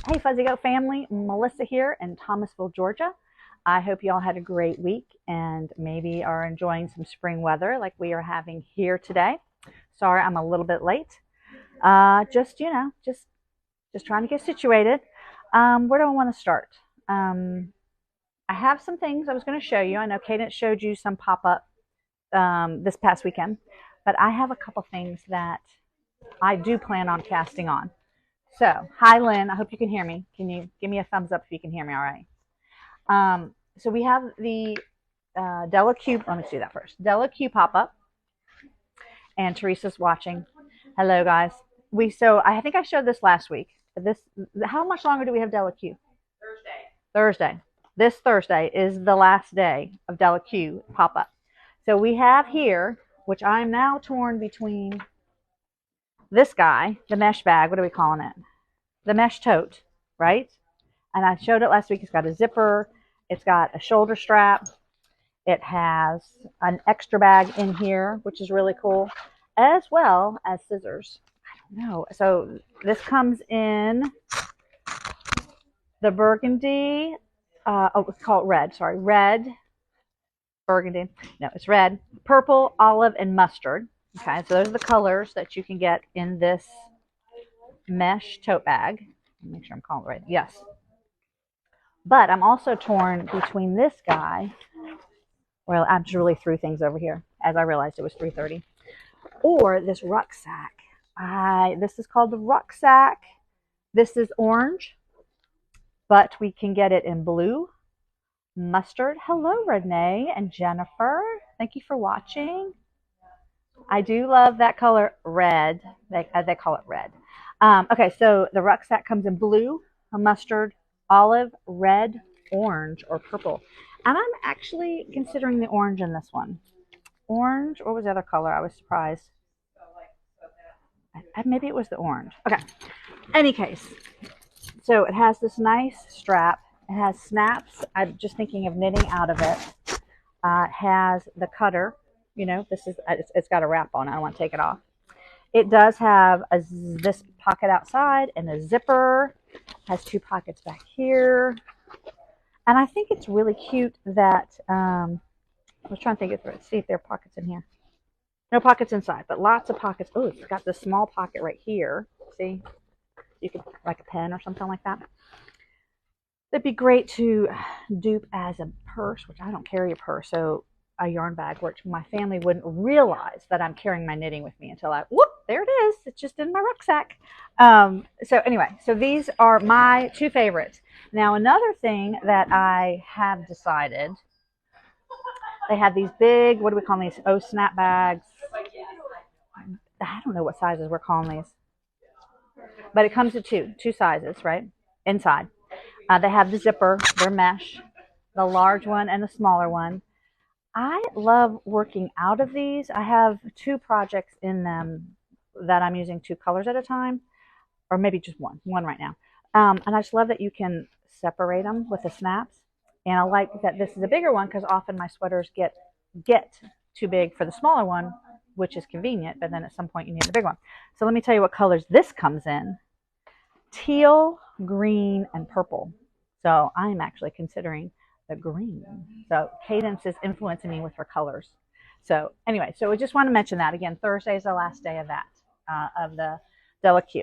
Hey Fuzzy Goat family, Melissa here in Thomasville, Georgia. I hope you all had a great week and maybe are enjoying some spring weather like we are having here today. Sorry I'm a little bit late. Just trying to get situated. Where do I want to start? I have some things I was going to show you. I know Cadence showed you some pop-up this past weekend, but I have a couple things that I do plan on casting on. So, hi Lynn, I hope you can hear me. Can you give me a thumbs up if you can hear me all right? So we have the Della Q, let me do that first. Della Q pop-up, and Teresa's watching. Hello guys. So I think I showed this last week. How much longer do we have Della Q? Thursday. This Thursday is the last day of Della Q pop-up. So we have here, which I'm now torn between this guy, the mesh bag, what are we calling it? The mesh tote, right? And I showed it last week. It's got a zipper. It's got a shoulder strap. It has an extra bag in here, which is really cool, as well as scissors. I don't know. So this comes in the burgundy. It's called red. Sorry, red, burgundy. No, it's red, purple, olive, and mustard. Okay, so those are the colors that you can get in this mesh tote bag. Make sure I'm calling it right. Yes. But I'm also torn between this guy. Well, I just really threw things over here as I realized it was 3:30. Or this rucksack. This is called the rucksack. This is orange, but we can get it in blue, mustard. Hello, Renee and Jennifer. Thank you for watching. I do love that color, red. They call it red. Okay, so the rucksack comes in blue, mustard, olive, red, orange, or purple. And I'm actually considering the orange in this one. Orange, what was the other color? I was surprised. Maybe it was the orange. Okay, any case. So it has this nice strap. It has snaps. I'm just thinking of knitting out of it. It has the cutter. You know, it's got a wrap on it. I don't want to take it off. It does have this pocket outside and a zipper. It has two pockets back here. And I think it's really cute that, I was trying to think of it, see if there are pockets in here. No pockets inside, but lots of pockets. Oh, it's got this small pocket right here. See? You could, like a pen or something like that. It'd be great to dupe as a purse, which I don't carry a purse, so a yarn bag, which my family wouldn't realize that I'm carrying my knitting with me until whoop, there it is. It's just in my rucksack. So anyway, so these are my two favorites. Now, another thing that I have decided, they have these big, what do we call these? Oh, snap bags. I don't know what sizes we're calling these. But it comes in two sizes, right? Inside. They have the zipper, they're mesh, the large one and the smaller one. I love working out of these. I have two projects in them that I'm using two colors at a time, or maybe just one right now. And I just love that you can separate them with the snaps. And I like that this is a bigger one because often my sweaters get too big for the smaller one, which is convenient, but then at some point you need the big one. So let me tell you what colors this comes in. Teal, green, and purple. So I'm actually considering the green. So Cadence is influencing me with her colors. So anyway, so we just want to mention that. Again, Thursday is the last day of that, of the Della Q.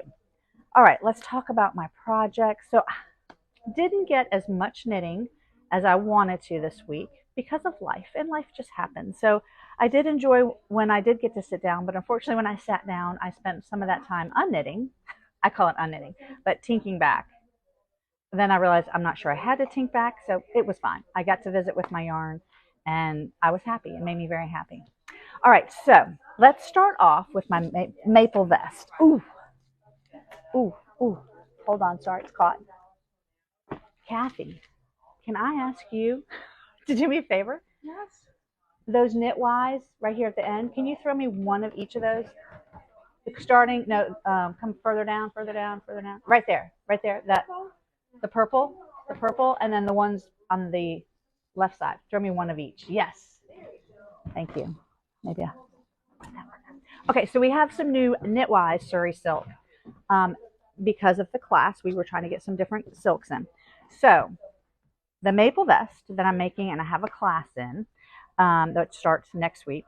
All right, let's talk about my project. So I didn't get as much knitting as I wanted to this week because of life, and life just happens. So I did enjoy when I did get to sit down, but unfortunately when I sat down, I spent some of that time unknitting. I call it unknitting, but tinking back. Then I realized I'm not sure I had to tink back, so it was fine. I got to visit with my yarn, and I was happy. It made me very happy. All right, so let's start off with my maple vest. Ooh, ooh, ooh. Hold on, sorry, it's caught. Kathy, can I ask you to do me a favor? Yes. Those Knitwise right here at the end, can you throw me one of each of those? Starting, no, come further down, further down, further down. Right there, that. The purple, and then the ones on the left side. Throw me one of each. Yes. Thank you. Maybe okay, so we have some new Knitwise Surrey Silk. because of the class, we were trying to get some different silks in. So the maple vest that I'm making, and I have a class in that starts next week,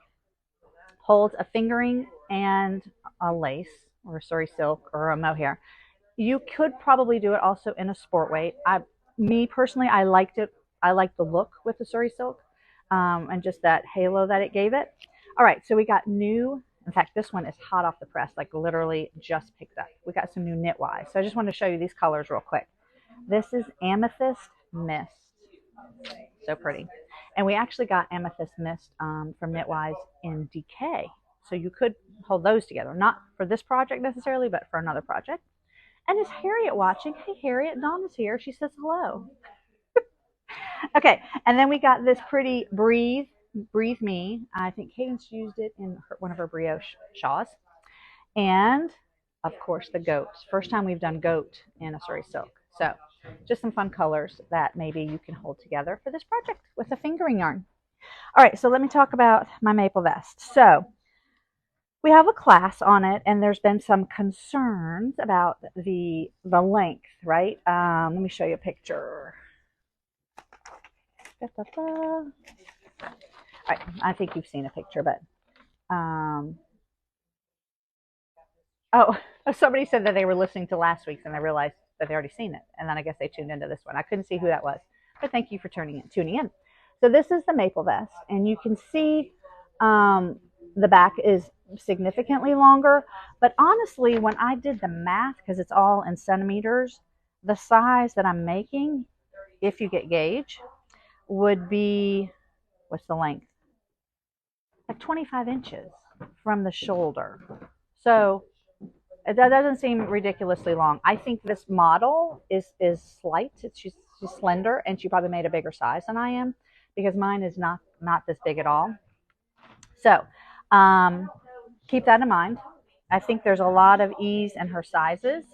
holds a fingering and a lace or a suri silk or a mohair. You could probably do it also in a sport weight. Me personally, I liked it. I liked the look with the suri silk and just that halo that it gave it. All right, so we got new. In fact, this one is hot off the press, like literally just picked up. We got some new Knitwise. So I just want to show you these colors real quick. This is Amethyst Mist. So pretty. And we actually got Amethyst Mist from Knitwise in Decay. So you could hold those together. Not for this project necessarily, but for another project. And is Harriet watching? Hey, Harriet, Donna's here. She says hello. Okay, and then we got this pretty Breathe Me. I think Cadence used it in one of her brioche shawls. And, of course, the goats. First time we've done goat in a suri silk. So just some fun colors that maybe you can hold together for this project with a fingering yarn. All right, so let me talk about my maple vest. So we have a class on it, and there's been some concerns about the length, right? Let me show you a picture. All right, I think you've seen a picture, but oh, somebody said that they were listening to last week's, and I realized that they already seen it, and then I guess they tuned into this one. I couldn't see who that was, but thank you for tuning in. So this is the maple vest, and you can see the back is significantly longer, but honestly, when I did the math, because it's all in centimeters, the size that I'm making, if you get gauge, would be, what's the length? Like 25 inches from the shoulder. So that doesn't seem ridiculously long. I think this model is slight. She's slender, and she probably made a bigger size than I am, because mine is not this big at all. So keep that in mind. I think there's a lot of ease in her sizes.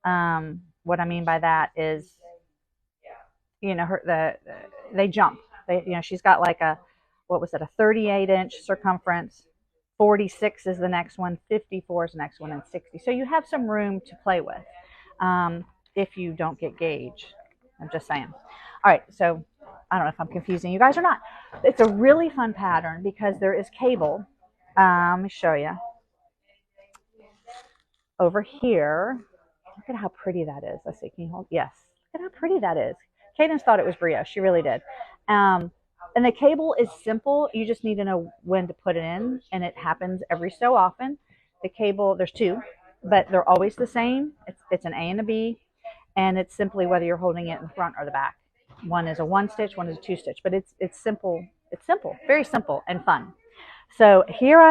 What I mean by that is, you know, they jump. She's got like a 38-inch circumference. 46 is the next one, 54 is the next one, and 60. So you have some room to play with if you don't get gauge. I'm just saying. All right, so I don't know if I'm confusing you guys or not. It's a really fun pattern because there is cable. Let me show you. Over here, look at how pretty that is. Let's see, can you hold? Yes, look at how pretty that is. Cadence thought it was brioche. She really did. And the cable is simple. You just need to know when to put it in, and it happens every so often. The cable, there's two, but they're always the same. It's an A and a B, and it's simply whether you're holding it in the front or the back. One is a 1-stitch, one is a 2-stitch, but it's simple. It's simple, very simple and fun. So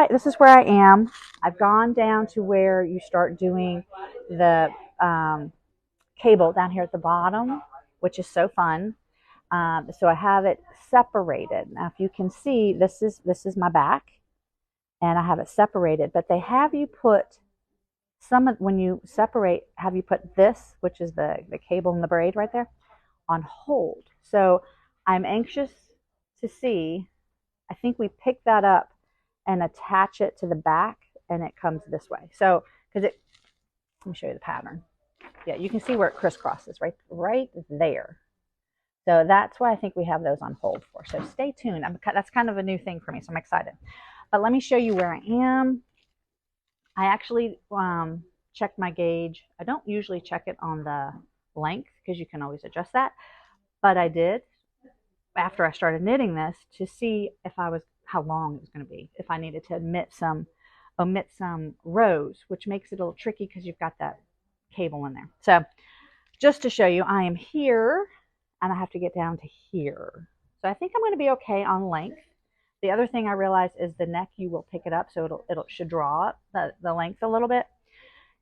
this is where I am. I've gone down to where you start doing the cable down here at the bottom, which is so fun. So I have it separated. Now, if you can see, this is my back, and I have it separated. But they have you put when you separate, have you put this, which is the cable and the braid right there, on hold. So I'm anxious to see. I think we pick that up and attach it to the back, and it comes this way. So let me show you the pattern. Yeah, you can see where it crisscrosses right there. So that's why I think we have those on hold for. So stay tuned. That's kind of a new thing for me, so I'm excited. But let me show you where I am. I actually checked my gauge. I don't usually check it on the length because you can always adjust that. But I did after I started knitting this to see how long it was going to be. If I needed to omit some rows, which makes it a little tricky because you've got that cable in there. So just to show you, I am here. And I have to get down to here. So I think I'm going to be okay on length. The other thing I realized is the neck, you will pick it up, so it should draw up the length a little bit.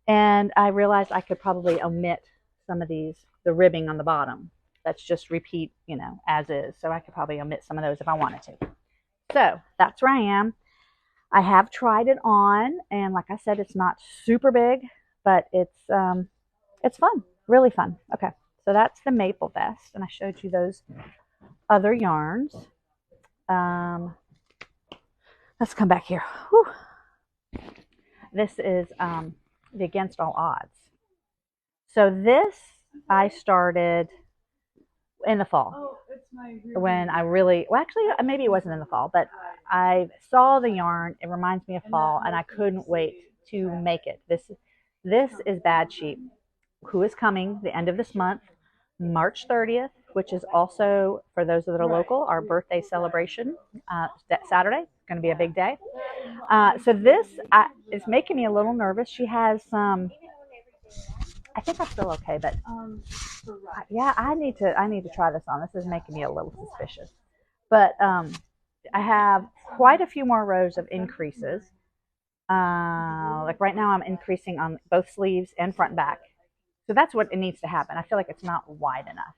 And I realized I could probably omit some of the ribbing on the bottom. That's just repeat, as is. So I could probably omit some of those if I wanted to. So that's where I am. I have tried it on, and like I said, it's not super big, but it's fun, really fun. Okay. So that's the maple vest, and I showed you those other yarns. Let's come back here. Whew. This is the Against All Odds. So this I started in the fall when I really, well, actually, maybe it wasn't in the fall, but I saw the yarn. It reminds me of fall, and I couldn't wait to make it. This is Bad Sheep, who is coming the end of this month, March 30th, which is also, for those that are local, our birthday celebration. That Saturday. It's going to be a big day. So this is making me a little nervous. She has some. I think I'm still okay, but yeah, I need to try this on. This is making me a little suspicious. But I have quite a few more rows of increases. Like right now, I'm increasing on both sleeves and front and back. So that's what it needs to happen. I feel like it's not wide enough.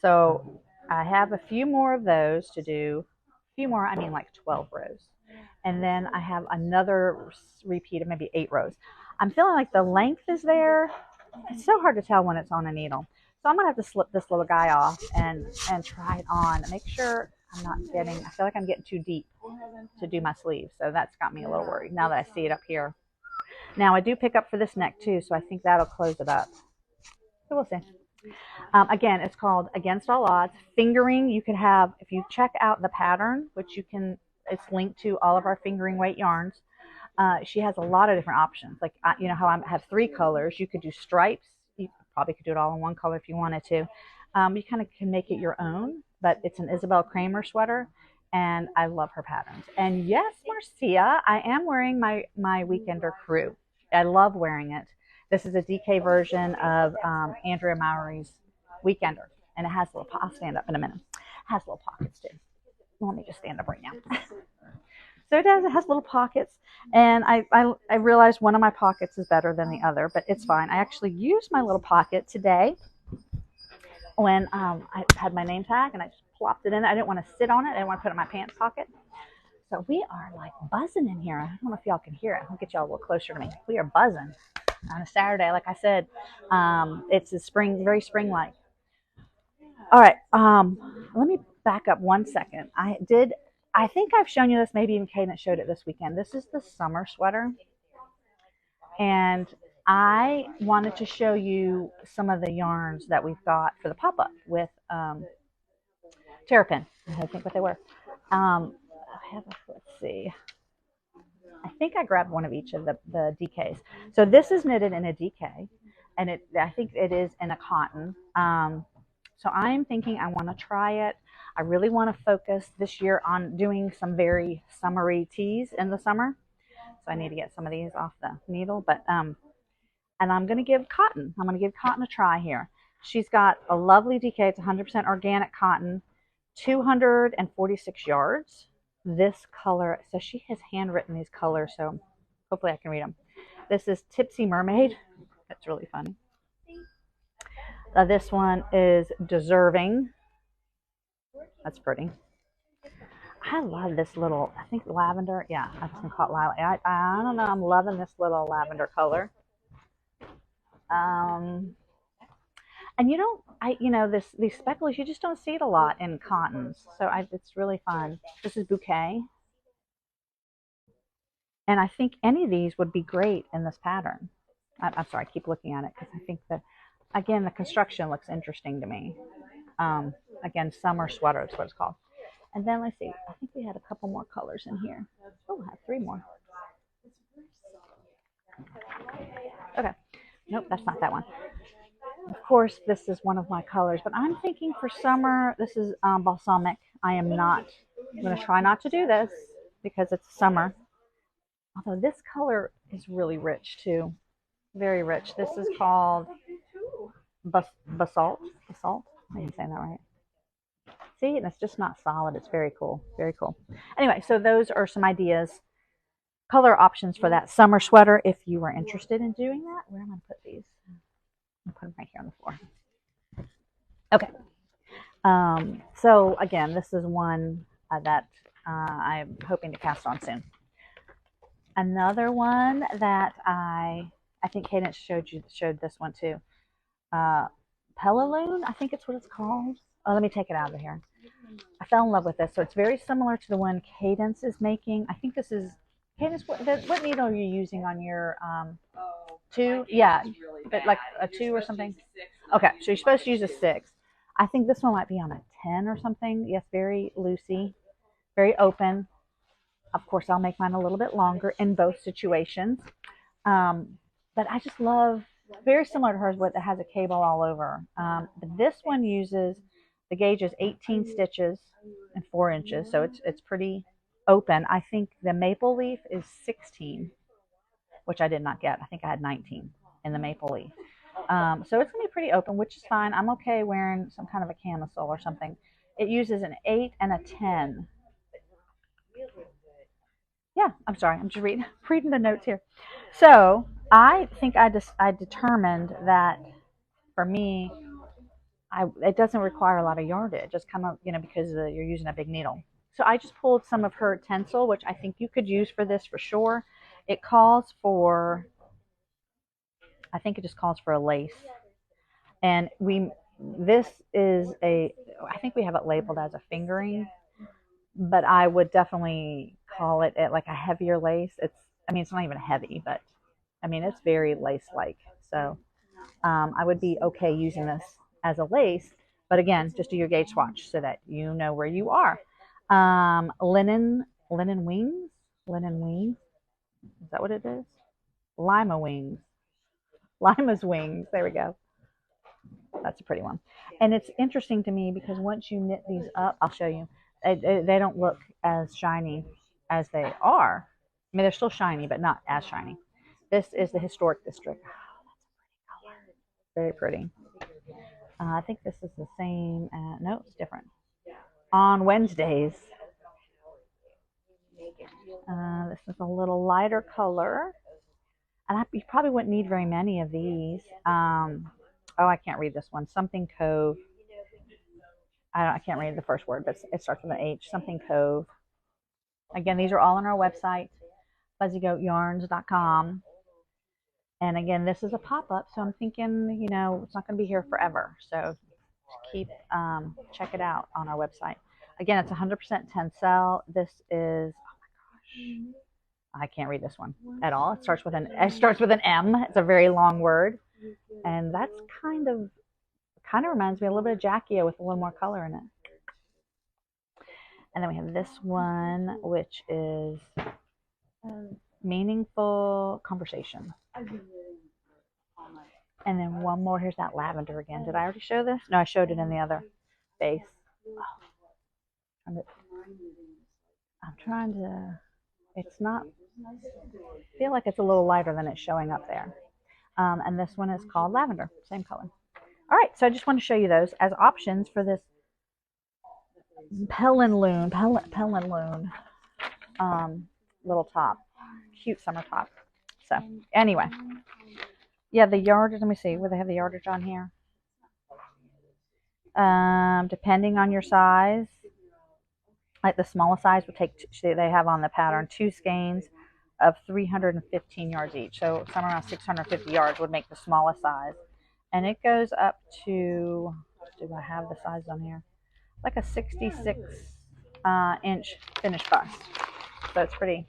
So I have a few more of those to do. A few more, I mean like 12 rows. And then I have another repeat of maybe 8 rows. I'm feeling like the length is there. It's so hard to tell when it's on a needle. So I'm going to have to slip this little guy off and try it on. Make sure I'm not getting, I feel like I'm getting too deep to do my sleeve. So that's got me a little worried now that I see it up here. Now I do pick up for this neck too, so I think that'll close it up. So we'll see. Again, it's called Against All Odds. Fingering, you could have, if you check out the pattern, which you can, it's linked to all of our fingering weight yarns. She has a lot of different options. Like, you know how I have 3 colors. You could do stripes. You probably could do it all in one color if you wanted to. You kind of can make it your own, but it's an Isabel Kramer sweater, and I love her patterns. And yes, Marcia, I am wearing my Weekender crew. I love wearing it. This is a DK version of Andrea Mowry's Weekender, and it has little. I'll stand up in a minute. It has little pockets too. Let me just stand up right now. So it does. It has little pockets, and I realized one of my pockets is better than the other, but it's fine. I actually used my little pocket today when I had my name tag, and I just plopped it in. I didn't want to sit on it. I didn't want to put it in my pants pocket. So we are like buzzing in here. I don't know if y'all can hear it. I'll get y'all a little closer to me. We are buzzing on a Saturday. Like I said, it's a spring, very spring-like. All right. Let me back up one second. I think I've shown you this. Maybe even Cadence showed it this weekend. This is the summer sweater. And I wanted to show you some of the yarns that we've got for the pop-up with Terrapin. I think what they were. Let's see. I think I grabbed one of each of the DKs. So this is knitted in a DK, and I think it is in a cotton. So I'm thinking I want to try it. I really want to focus this year on doing some very summery tees in the summer. So I need to get some of these off the needle, but and I'm going to give cotton. I'm going to give cotton a try here. She's got a lovely DK. It's 100% organic cotton, 246 yards. This color, so she has handwritten these colors, so hopefully I can read them. This is Tipsy Mermaid. That's really funny. This one is Deserving. That's pretty. I love this little, I think lavender. Yeah, I'm just going to call it lilac. I don't know. I'm loving this little lavender color. And these speckles, you just don't see it a lot in cottons. So it's really fun. This is Bouquet. And I think any of these would be great in this pattern. I'm sorry, I keep looking at it because I think that, again, the construction looks interesting to me. Again, summer sweater is what it's called. And then let's see, I think we had a couple more colors in here. Oh, I have 3 more. Okay. Nope, that's not that one. Of course, this is one of my colors, but I'm thinking for summer, this is Balsamic. I'm going to try not to do this because it's summer. Although this color is really rich too. Very rich. This is called Basalt. Basalt? I am saying that right. See, and it's just not solid. It's very cool. Very cool. Anyway, so those are some ideas, color options for that summer sweater if you were interested in doing that. Where am I going to put these? I'm going to put them right here on the floor. Okay. So again, this is one that I'm hoping to cast on soon. Another one that I think Cadence showed this one too. Pelon, I think it's what it's called. Oh, let me take it out of here. I fell in love with this. So it's very similar to the one Cadence is making. I think this is, Cadence, what needle are you using on your 2, yeah, but like a 2 or something. Okay, so you're supposed to use a 6. I think this one might be on a 10 or something. Yes, very loosey, very open. Of course, I'll make mine a little bit longer in both situations. But I just love, very similar to hers, but it has a cable all over. But this one uses, the gauge is 18 stitches and 4 inches, so it's pretty open. I think the maple leaf is 16, which I did not get. I think I had 19 in the maple leaf. So it's going to be pretty open, which is fine. I'm okay wearing some kind of a camisole or something. It uses an 8 and a 10. Yeah, I'm sorry. I'm just reading the notes here. So I think I determined that for me, it doesn't require a lot of yardage. Just kind of, because you're using a big needle. So I just pulled some of her tencel, which I think you could use for this for sure. It calls for, I think it just calls for a lace. And this is I think we have it labeled as a fingering, but I would definitely call it like a heavier lace. It's not even heavy, but it's very lace-like. So I would be okay using this as a lace, but again, just do your gauge swatch so that you know where you are. Linen wings, is that what it is? Lima wings, Lima's wings. There we go. That's a pretty one. And it's interesting to me because once you knit these up, I'll show you, they don't look as shiny as they are. They're still shiny, but not as shiny. This is the historic district. Oh, that's a pretty color. Very pretty. I think this is the same. No, it's different. On Wednesdays. This is a little lighter color. And you probably wouldn't need very many of these. Oh, I can't read this one. Something Cove. I can't read the first word, but it starts with an H. Something Cove. Again, these are all on our website, fuzzygoatyarns.com. And again, this is a pop-up, so I'm thinking, it's not going to be here forever. So check it out on our website. Again, it's 100% tencel. This is, oh my gosh, I can't read this one at all. It starts with an M. It's a very long word, and that's kind of reminds me a little bit of Jackia with a little more color in it. And then we have this one, which is Meaningful Conversation. And then one more. Here's that lavender again. Did I already show this? No, I showed it in the other base. Oh. I'm trying to, it's not, I feel like it's a little lighter than it's showing up there. And this one is called Lavender, same color. All right, so I just want to show you those as options for this Pelon loom, little top, cute summer top. So anyway, yeah, the yardage. Let me see where they have the yardage on here. Depending on your size, like the smallest size would take. They have on the pattern 2 skeins of 315 yards each. So somewhere around 650 yards would make the smallest size, and it goes up to. Do I have the size on here? Like a 66 inch finished bust. So it's pretty.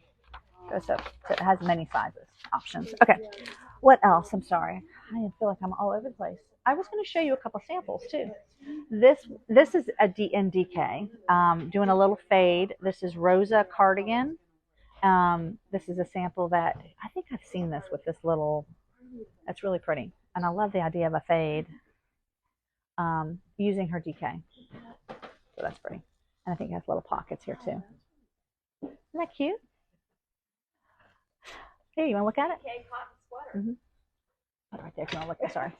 So it has many sizes options. Okay, what else? I'm sorry. I feel like I'm all over the place. I was going to show you a couple samples too. This is a DK, doing a little fade. This is Rosa Cardigan. This is a sample that I think I've seen this with this little. That's really pretty, and I love the idea of a fade using her DK. So that's pretty. And I think it has little pockets here too. Isn't that cute? Here, you want to look at it? Mm-hmm. Right there, if you want to look. Sorry.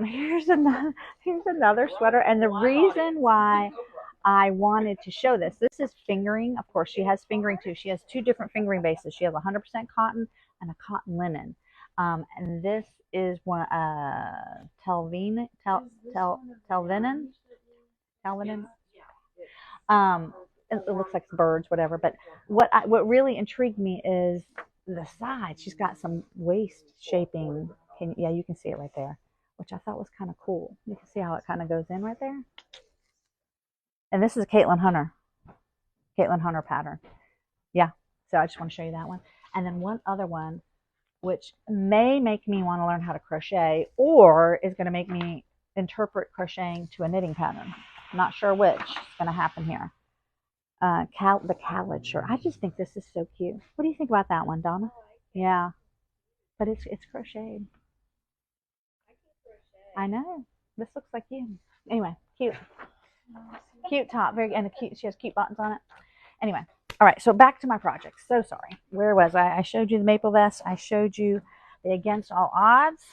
Here's another sweater, and the reason why I wanted to show this is fingering. Of course, she has fingering too. She has 2 different fingering bases. She has 100% cotton and a cotton linen. And this is one Telvinen. It looks like birds, whatever. But what really intrigued me is the side. She's got some waist shaping. You can see it right there, which I thought was kind of cool. You can see how it kind of goes in right there. And this is a Caitlin Hunter pattern. Yeah. So I just want to show you that one. And then one other one. which may make me want to learn how to crochet, or is going to make me interpret crocheting to a knitting pattern. I'm not sure which is going to happen here. The Khaled shirt. I just think this is so cute. What do you think about that one, Donna? Yeah, but it's crocheted. I know. This looks like you. Anyway, cute. Cute top. Very, and she has cute buttons on it. Anyway, all right, so back to my project. So sorry. Where was I? I showed you the maple vest. I showed you the Against All Odds.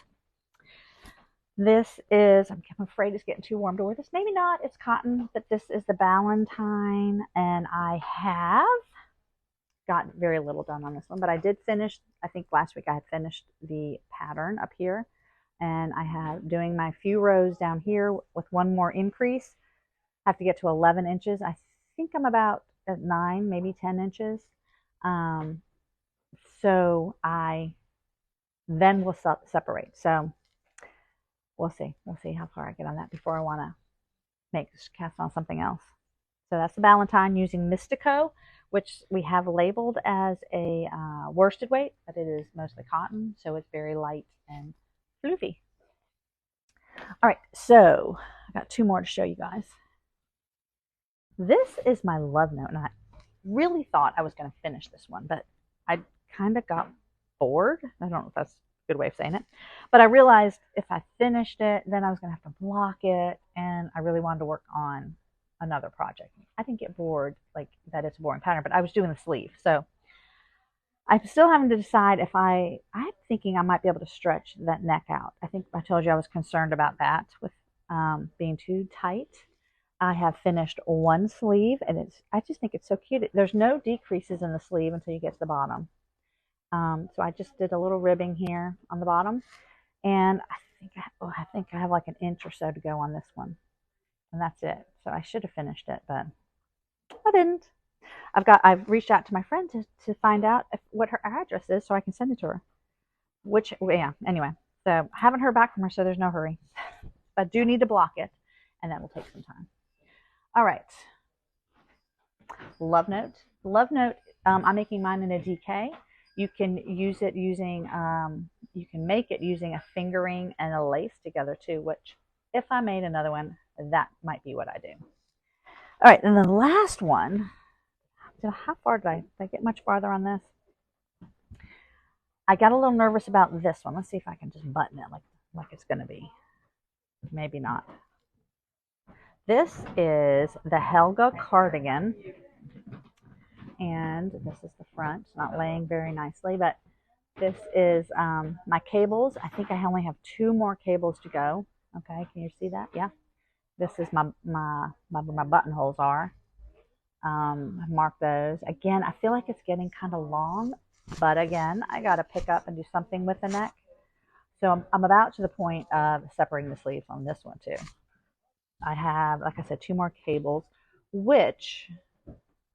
This is, I'm afraid it's getting too warm to wear this. Maybe not. It's cotton, but this is the Valentine, and I have got very little done on this one, but I did finish, I think last week I had finished the pattern up here, and I have doing my few rows down here with one more increase. I have to get to 11 inches. I think I'm about at 9, maybe 10 inches. So I then will separate. So we'll see. We'll see how far I get on that before I want to cast on something else. So that's the Valentine using Mystico, which we have labeled as a worsted weight, but it is mostly cotton, so it's very light and floofy. All right, so I got 2 more to show you guys. This is my love note, and I really thought I was going to finish this one, but I kind of got bored. I don't know if that's a good way of saying it, but I realized if I finished it, then I was going to have to block it, and I really wanted to work on another project. I didn't get bored, like that it's a boring pattern, but I was doing the sleeve, so I'm still having to decide if I'm thinking I might be able to stretch that neck out. I think I told you I was concerned about that with being too tight. I have finished one sleeve, and I just think it's so cute. There's no decreases in the sleeve until you get to the bottom. So I just did a little ribbing here on the bottom, and I think I have like an inch or so to go on this one, and that's it. So I should have finished it, but I didn't. I've reached out to my friend to find out what her address is so I can send it to her. Yeah, anyway. So I haven't heard back from her, so there's no hurry. I do need to block it, and that will take some time. All right. Love note. Love note, I'm making mine in a DK. You can use it using, you can make it using a fingering and a lace together too, which if I made another one, that might be what I do. All right, and the last one, how far did I get much farther on this? I got a little nervous about this one. Let's see if I can just button it like it's going to be. Maybe not. This is the Helga cardigan, and this is the front. It's not laying very nicely, but this is my cables. I think I only have 2 more cables to go. Okay, can you see that? Yeah. This is my buttonholes are. Mark those. Again, I feel like it's getting kind of long, but again, I got to pick up and do something with the neck. So I'm about to the point of separating the sleeves on this one too. I have, like I said, 2 more cables, which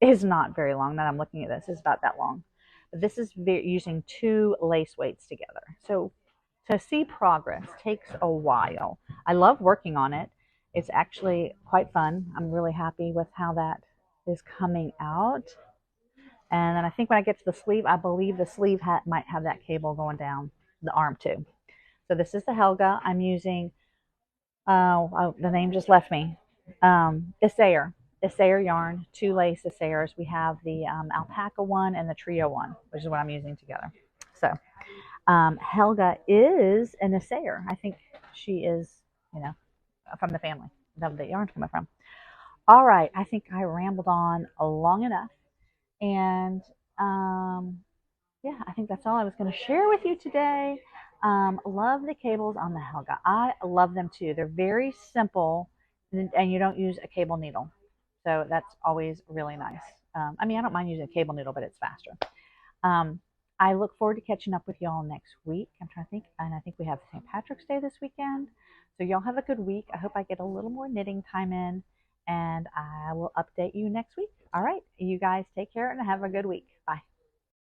is not very long. Now I'm looking at this, it's about that long. But this is using 2 lace weights together. So to see progress takes a while. I love working on it. It's actually quite fun. I'm really happy with how that is coming out. And then I think when I get to the sleeve, I believe the sleeve might have that cable going down the arm too. So this is the Helga. I'm using, the name just left me, Issayer yarn, 2 lace Issayers. We have the alpaca one and the trio one, which is what I'm using together. So Helga is an Issayer. I think she is, from the family that the yarn's coming from. All right, I think I rambled on long enough, and yeah, I think that's all I was going to share with you today. Love the cables on the Helga. I love them too. They're very simple, and you don't use a cable needle, so that's always really nice. I mean, I don't mind using a cable needle, but it's faster. I look forward to catching up with y'all next week. I'm trying to think, and I think we have St. Patrick's Day this weekend. So y'all have a good week. I hope I get a little more knitting time in, and I will update you next week. All right, you guys take care and have a good week.